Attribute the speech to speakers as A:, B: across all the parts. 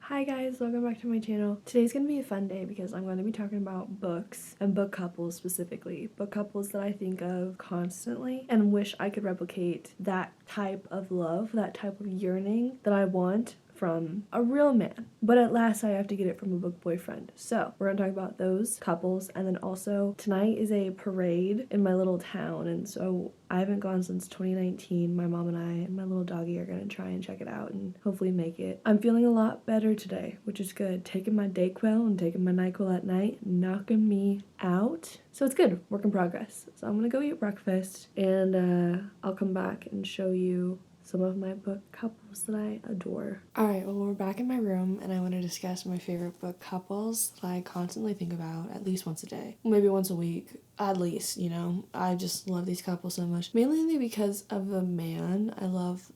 A: Hi guys, welcome back to my channel. Today's gonna be a fun day because I'm going to be talking about books and book couples specifically. Book couples that I think of constantly and wish I could replicate that type of love, that type of yearning that I want from a real man. But at last I have to get it from a book boyfriend. So we're gonna talk about those couples, and then also tonight is a parade in my little town, and so I haven't gone since 2019. My mom and I and my little doggy are gonna try and check it out and hopefully make it. I'm feeling a lot better today, which is good. Taking my Dayquil and taking my NyQuil at night, knocking me out. So it's good, work in progress. So I'm gonna go eat breakfast and I'll come back and show you some of my book couples that I adore. Alright, well, we're back in my room and I want to discuss my favorite book couples that I constantly think about at least once a day. Maybe once a week, at least, you know. I just love these couples so much. Mainly because of the man. I love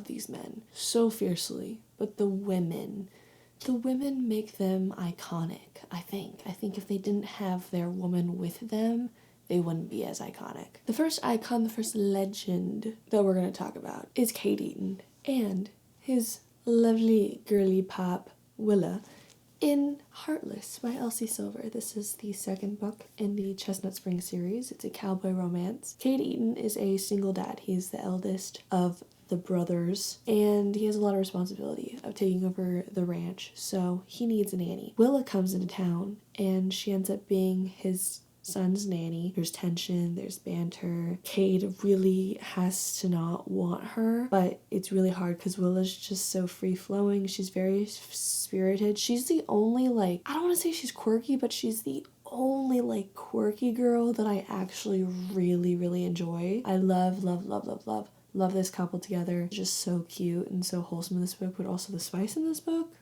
A: these men so fiercely. But the women make them iconic, I think. I think if they didn't have their woman with them, they wouldn't be as iconic. The first icon, the first legend that we're going to talk about is Kate Eaton and his lovely girly pop Willa in Heartless by Elsie Silver. This is the second book in the Chestnut Spring series. It's a cowboy romance. Kate Eaton is a single dad. He's the eldest of the brothers, and he has a lot of responsibility of taking over the ranch, so he needs a nanny. Willa comes into town, and she ends up being his son's nanny. There's tension, there's banter. Kate really has to not want her, but it's really hard because Willa's just so free-flowing. She's very spirited. She's the only, I don't want to say she's quirky, but she's the only quirky girl that I actually really enjoy. I love this couple together. It's just so cute and so wholesome in this book, but also the spice in this book,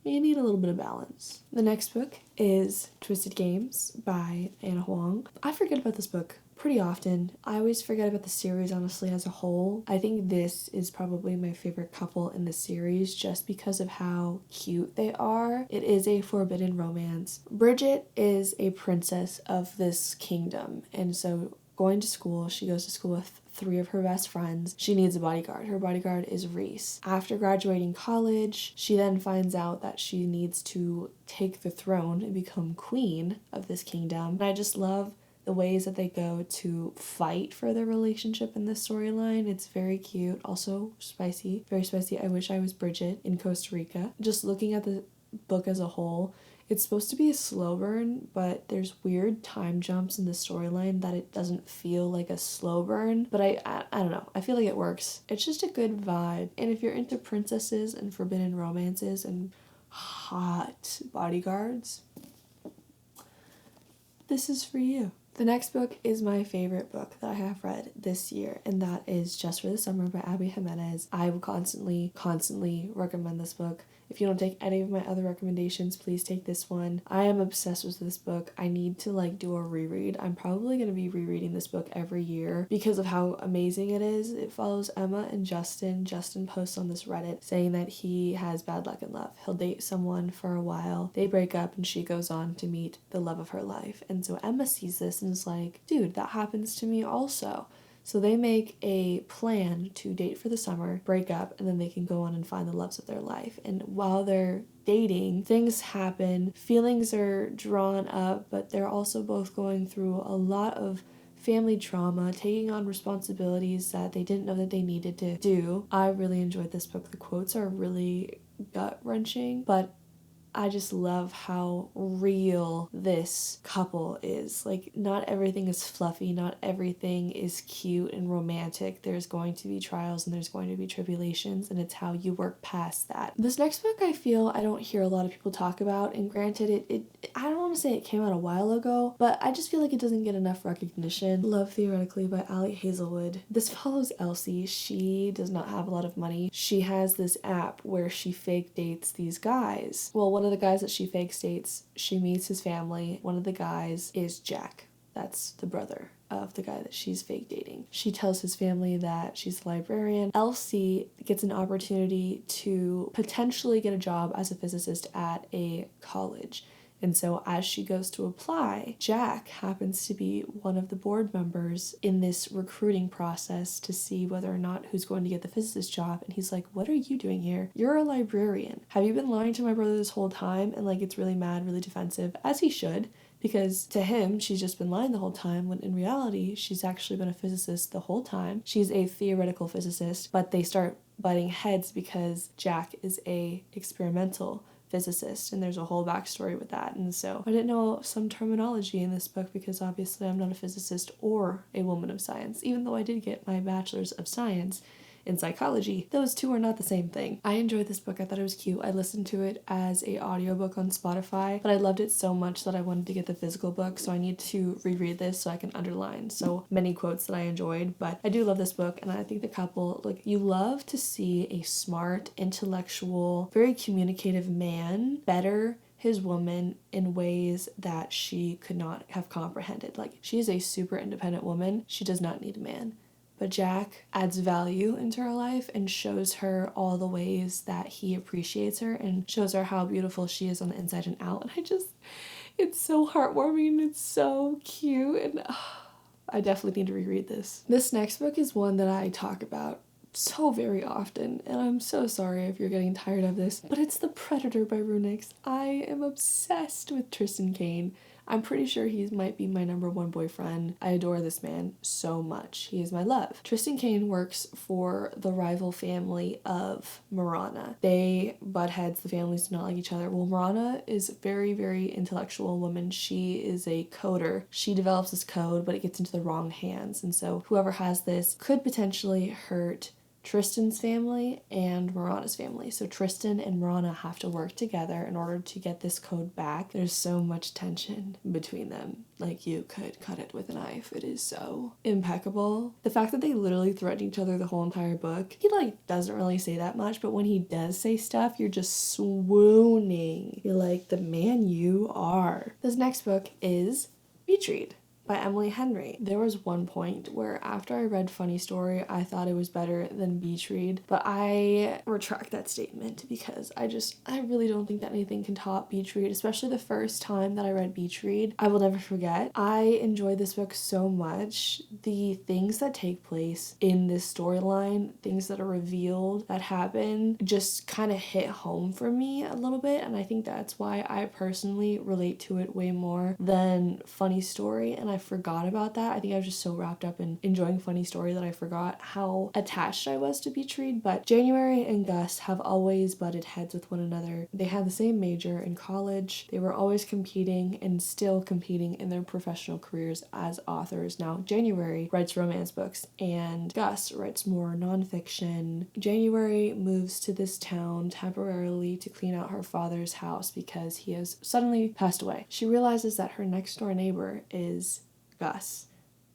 A: you need a little bit of balance. The next book is Twisted Games by Anna Huang. I forget about this book pretty often. I always forget about the series, honestly, as a whole. I think this is probably my favorite couple in the series just because of how cute they are. It is a forbidden romance. Bridget is a princess of this kingdom, and so going to school, she goes to school with 3 of her best friends. She needs a bodyguard. Her bodyguard is Reese. After graduating college, she then finds out that she needs to take the throne and become queen of this kingdom. And I just love the ways that they go to fight for their relationship in this storyline. It's very cute, also spicy, very spicy. I wish I was Bridget in Costa Rica. Just looking at the book as a whole, it's supposed to be a slow burn, but there's weird time jumps in the storyline that it doesn't feel like a slow burn. But I don't know. I feel like it works. It's just a good vibe. And if you're into princesses and forbidden romances and hot bodyguards, this is for you. The next book is my favorite book that I have read this year, and that is Just for the Summer by Abby Jimenez. I would constantly recommend this book. If you don't take any of my other recommendations, please take this one. I am obsessed with this book. I need to do a reread. I'm probably going to be rereading this book every year because of how amazing it is. It follows Emma and Justin. Justin posts on this Reddit saying that he has bad luck in love. He'll date someone for a while, they break up, and she goes on to meet the love of her life. And so Emma sees this and is like, dude, that happens to me also. So they make a plan to date for the summer, break up, and then they can go on and find the loves of their life. And while they're dating, things happen, feelings are drawn up, but they're also both going through a lot of family trauma, taking on responsibilities that they didn't know that they needed to do. I really enjoyed this book. The quotes are really gut-wrenching, but I just love how real this couple is. Not everything is fluffy, not everything is cute and romantic. There's going to be trials and there's going to be tribulations, and it's how you work past that. This next book I feel I don't hear a lot of people talk about, and granted, I don't want to say it came out a while ago, but I just feel like it doesn't get enough recognition. Love Theoretically by Ali Hazelwood. This follows Elsie. She does not have a lot of money. She has this app where she fake dates these guys. Well, one of the guys that she fake dates, she meets his family. One of the guys is Jack. That's the brother of the guy that she's fake dating. She tells his family that she's a librarian. Elsie gets an opportunity to potentially get a job as a physicist at a college. And so as she goes to apply, Jack happens to be one of the board members in this recruiting process to see whether or not who's going to get the physicist job. And he's like, what are you doing here? You're a librarian. Have you been lying to my brother this whole time? And like gets really mad, really defensive, as he should. Because to him, she's just been lying the whole time, when in reality, she's actually been a physicist the whole time. She's a theoretical physicist, but they start butting heads because Jack is a experimental physicist, and there's a whole backstory with that. And so I didn't know some terminology in this book because obviously I'm not a physicist or a woman of science, even though I did get my bachelor's of science in psychology. Those two are not the same thing. I enjoyed this book. I thought it was cute. I listened to it as a audiobook on Spotify, but I loved it so much that I wanted to get the physical book, so I need to reread this so I can underline so many quotes that I enjoyed. But I do love this book, and I think the couple, like, you love to see a smart, intellectual, very communicative man better his woman in ways that she could not have comprehended. Like, she is a super independent woman. She does not need a man. But Jack adds value into her life and shows her all the ways that he appreciates her and shows her how beautiful she is on the inside and out. And it's so heartwarming and it's so cute. And I definitely need to reread this. This next book is one that I talk about so very often, and I'm so sorry if you're getting tired of this, but it's The Predator by Runix. I am obsessed with Tristan Kane. I'm pretty sure he might be my number one boyfriend. I adore this man so much. He is my love. Tristan Kane works for the rival family of Marana. They butt heads. The families do not like each other. Well, Marana is a very, very intellectual woman. She is a coder. She develops this code, but it gets into the wrong hands. And so whoever has this could potentially hurt Tristan's family and Marana's family. So Tristan and Marana have to work together in order to get this code back. There's so much tension between them. Like, you could cut it with a knife. It is so impeccable. The fact that they literally threaten each other the whole entire book. He doesn't really say that much, but when he does say stuff, you're just swooning. You're like, the man you are. This next book is Beach Read by Emily Henry. There was one point where after I read Funny Story, I thought it was better than Beach Read, but I retract that statement because I really don't think that anything can top Beach Read, especially the first time that I read Beach Read. I will never forget. I enjoyed this book so much. The things that take place in this storyline, things that are revealed, that happen, just kind of hit home for me a little bit, and I think that's why I personally relate to it way more than Funny Story, and I forgot about that. I think I was just so wrapped up in enjoying Funny Story that I forgot how attached I was to Beach Read. But January and Gus have always butted heads with one another. They had the same major in college. They were always competing and still competing in their professional careers as authors. Now, January writes romance books and Gus writes more nonfiction. January moves to this town temporarily to clean out her father's house because he has suddenly passed away. She realizes that her next door neighbor is Gus,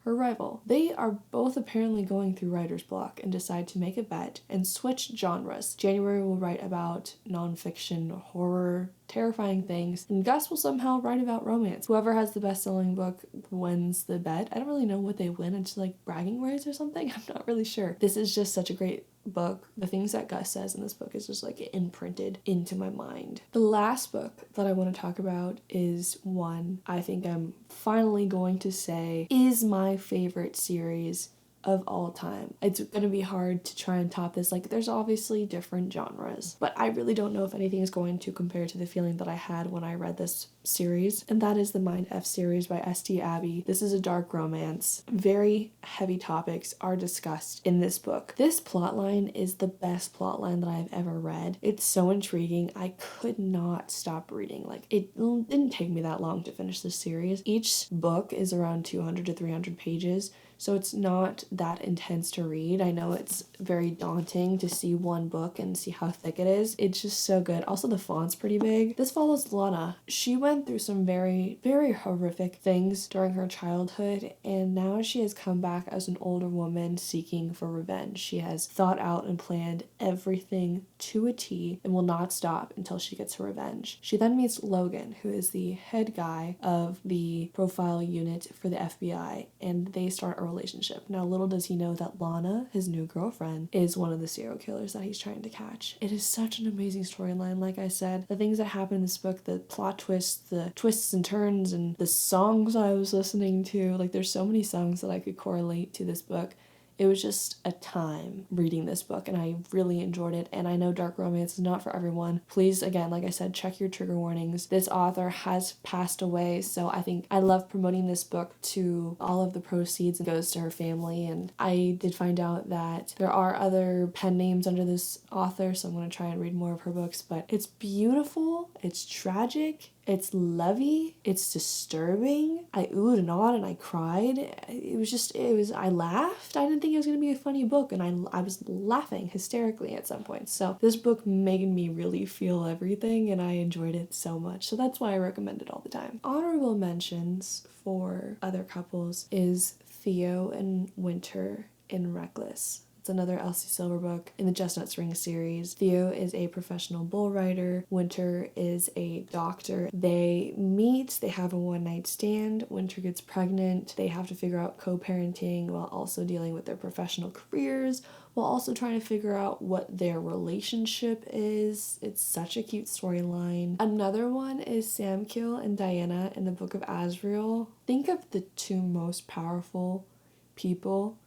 A: her rival. They are both apparently going through writer's block and decide to make a bet and switch genres. January will write about nonfiction, horror, terrifying things, and Gus will somehow write about romance. Whoever has the best-selling book wins the bet. I don't really know what they win. It's like bragging rights or something. I'm not really sure. This is just such a great book. The things that Gus says in this book is just like imprinted into my mind. The last book that I want to talk about is one I think I'm finally going to say is my favorite series of all time. It's gonna be hard to try and top this. Like, there's obviously different genres, but I really don't know if anything is going to compare to the feeling that I had when I read this series, and that is the Mind F series by S.T. Abbey. This is a dark romance. Very heavy topics are discussed in this book. This plotline is the best plotline that I've ever read. It's so intriguing. I could not stop reading. Like, it didn't take me that long to finish this series. Each book is around 200 to 300 pages, so it's not that intense to read. I know it's very daunting to see one book and see how thick it is. It's just so good. Also, the font's pretty big. This follows Lana. She went through some very, very horrific things during her childhood, and now she has come back as an older woman seeking for revenge. She has thought out and planned everything to a T and will not stop until she gets her revenge. She then meets Logan, who is the head guy of the profile unit for the FBI, and they start a relationship. Now, little does he know that Lana, his new girlfriend, is one of the serial killers that he's trying to catch. It is such an amazing storyline. Like I said, the things that happen in this book, the plot twists, the twists and turns and the songs I was listening to. Like, there's so many songs that I could correlate to this book. It was just a time reading this book, and I really enjoyed it. And I know dark romance is not for everyone. Please, again, like I said, check your trigger warnings. This author has passed away, so I think I love promoting this book to all of the proceeds. It goes to her family, and I did find out that there are other pen names under this author, so I'm going to try and read more of her books. But it's beautiful, it's tragic, it's lovey, it's disturbing. I oohed and awed and I cried. I laughed. I didn't think it was going to be a funny book, and I was laughing hysterically at some point. So this book made me really feel everything, and I enjoyed it so much. So that's why I recommend it all the time. Honorable mentions for other couples is Theo and Winter in Reckless. It's another Elsie Silver book in the Chestnut Spring series. Theo is a professional bull rider. Winter is a doctor. They meet, they have a one-night stand. Winter gets pregnant. They have to figure out co-parenting while also dealing with their professional careers, while also trying to figure out what their relationship is. It's such a cute storyline. Another one is Samkiel and Diana in the Book of Asriel. Think of the two most powerful people,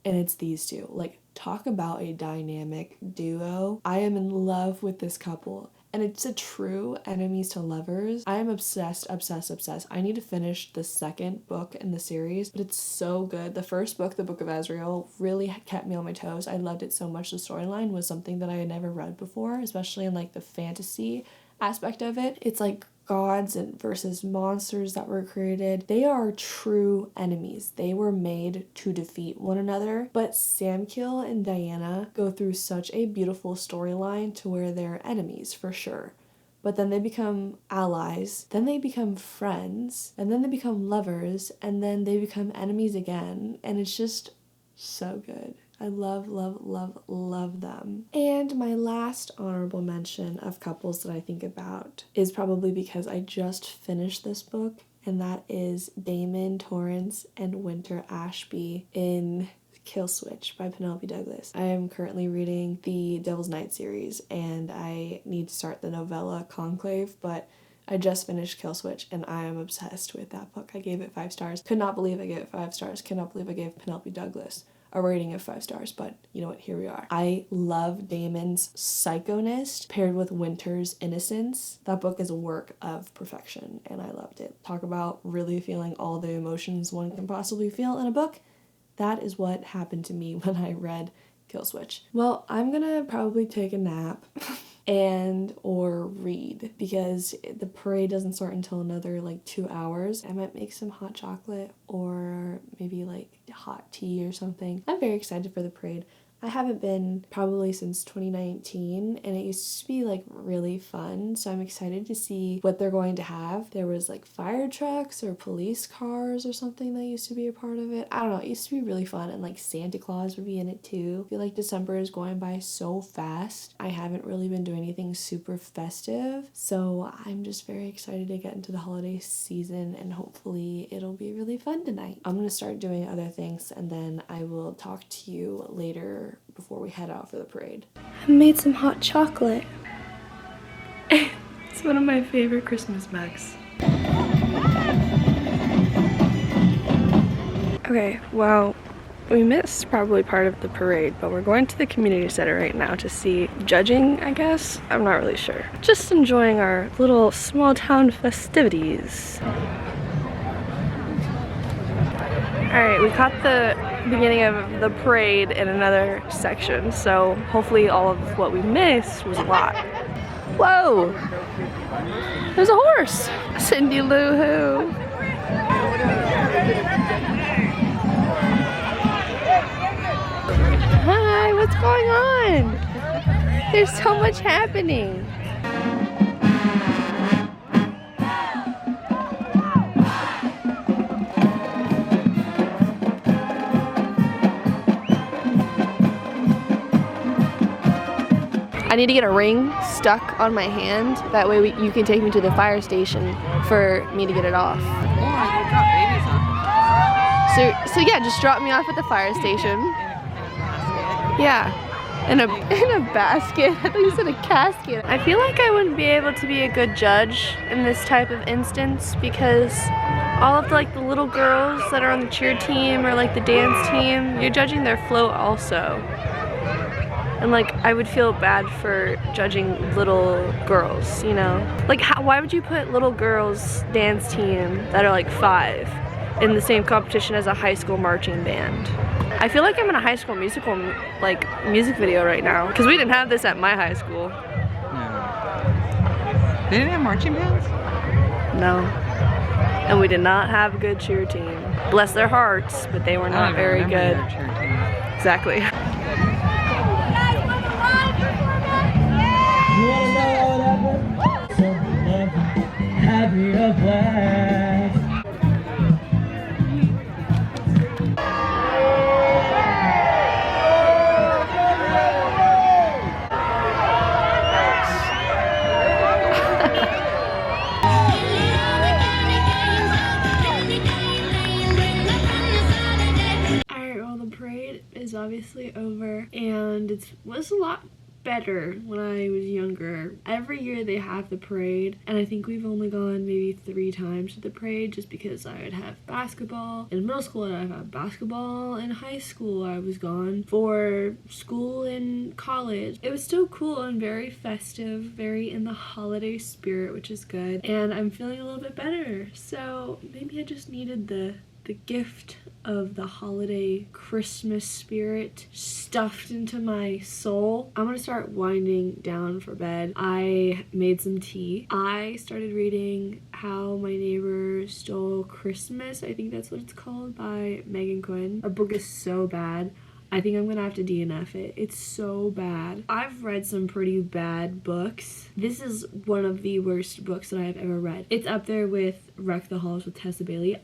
A: and it's these two. Like, talk about a dynamic duo. I am in love with this couple, and it's a true enemies to lovers. I am obsessed. I need to finish the second book in the series, but it's so good. The first book, the Book of Asriel, really kept me on my toes. I loved it so much. The storyline was something that I had never read before, especially in like the fantasy aspect of it. It's like gods and versus monsters that were created. They are true enemies. They were made to defeat one another. But Samkiel and Diana go through such a beautiful storyline to where they're enemies for sure. But then they become allies, then they become friends, and then they become lovers, and then they become enemies again. And it's just so good. I love them. And my last honorable mention of couples that I think about is probably because I just finished this book, and that is Damon Torrance and Winter Ashby in Kill Switch by Penelope Douglas. I am currently reading the Devil's Night series, and I need to start the novella Conclave, but I just finished Kill Switch, and I am obsessed with that book. I gave it 5 stars. Could not believe I gave it 5 stars. Could not believe I gave Penelope Douglas a rating of 5 stars, but you know what, here we are. I love Damon's psychoness paired with Winter's innocence. That book is a work of perfection, and I loved it. Talk about really feeling all the emotions one can possibly feel in a book. That is what happened to me when I read Kill Switch. Well, I'm gonna probably take a nap or read, because the parade doesn't start until another like 2 hours. I might make some hot chocolate or maybe like hot tea or something. I'm very excited for the parade. I haven't been probably since 2019, and it used to be like really fun, so I'm excited to see what they're going to have. There was like fire trucks or police cars or something that used to be a part of it. I don't know, it used to be really fun, and like Santa Claus would be in it too. I feel like December is going by so fast. I haven't really been doing anything super festive, so I'm just very excited to get into the holiday season, and hopefully it'll be really fun tonight. I'm gonna start doing other things, and then I will talk to you later before we head out for the parade. I made some hot chocolate. It's one of my favorite Christmas mugs. Okay, well, we missed probably part of the parade, but we're going to the community center right now to see judging, I guess? I'm not really sure. Just enjoying our little small town festivities. Alright, we caught the beginning of the parade in another section, so hopefully all of what we missed was a lot. Whoa! There's a horse! Cindy Lou Who! Hi, what's going on? There's so much happening. I need to get a ring stuck on my hand. That way you can take me to the fire station for me to get it off.
B: Or you drop babies off.
A: So yeah, just drop me off at the fire station. Yeah. In a basket. I thought you said a casket. I feel like I wouldn't be able to be a good judge in this type of instance because all of the little girls that are on the cheer team or like the dance team, you're judging their flow also. And like I would feel bad for judging little girls, you know? Like why would you put little girls dance team that are like 5 in the same competition as a high school marching band? I feel like I'm in a High School Musical like music video right now because we didn't have this at my high school.
B: No. They didn't have marching bands?
A: No. And we did not have a good cheer team. Bless their hearts, but they were not very good. Exactly. Is obviously over, and it was a lot better when I was younger. Every year they have the parade, and I think we've only gone maybe 3 times to the parade just because I would have basketball in middle school and I'd have basketball in high school. I was gone for school and college. It was still cool and very festive, very in the holiday spirit, which is good, and I'm feeling a little bit better. So maybe I just needed the gift of the holiday Christmas spirit stuffed into my soul. I'm gonna start winding down for bed. I made some tea. I started reading How My Neighbor Stole Christmas. I think that's what it's called, by Megan Quinn. The book is so bad. I think I'm gonna have to DNF it. It's so bad. I've read some pretty bad books. This is one of the worst books that I've ever read. It's up there with Wreck the Halls with Tessa Bailey.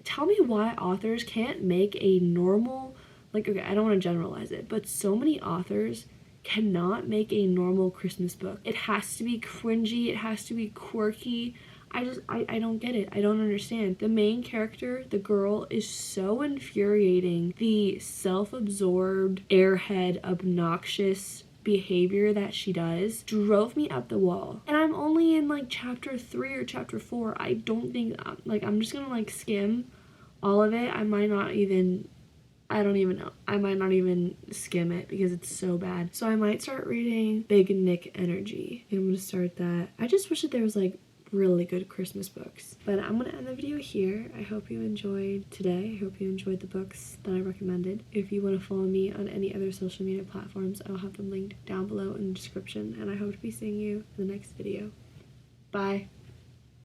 A: Tell me why authors can't make a normal, like, okay, I don't want to generalize it, but so many authors cannot make a normal Christmas book. It has to be cringy, it has to be quirky. I don't get it. I don't understand. The main character, the girl, is so infuriating. The self-absorbed, airhead, obnoxious behavior that she does drove me up the wall. And I'm only in like chapter 3 or chapter 4. I don't think, like, I'm just gonna like skim all of it. I don't even know. I might not even skim it because it's so bad. So I might start reading Big Nick Energy. I'm gonna start that. I just wish that there was like really good Christmas books. But I'm gonna end the video here. I hope you enjoyed today. I hope you enjoyed the books that I recommended. If you want to follow me on any other social media platforms, I'll have them linked down below in the description. And I hope to be seeing you in the next video. Bye.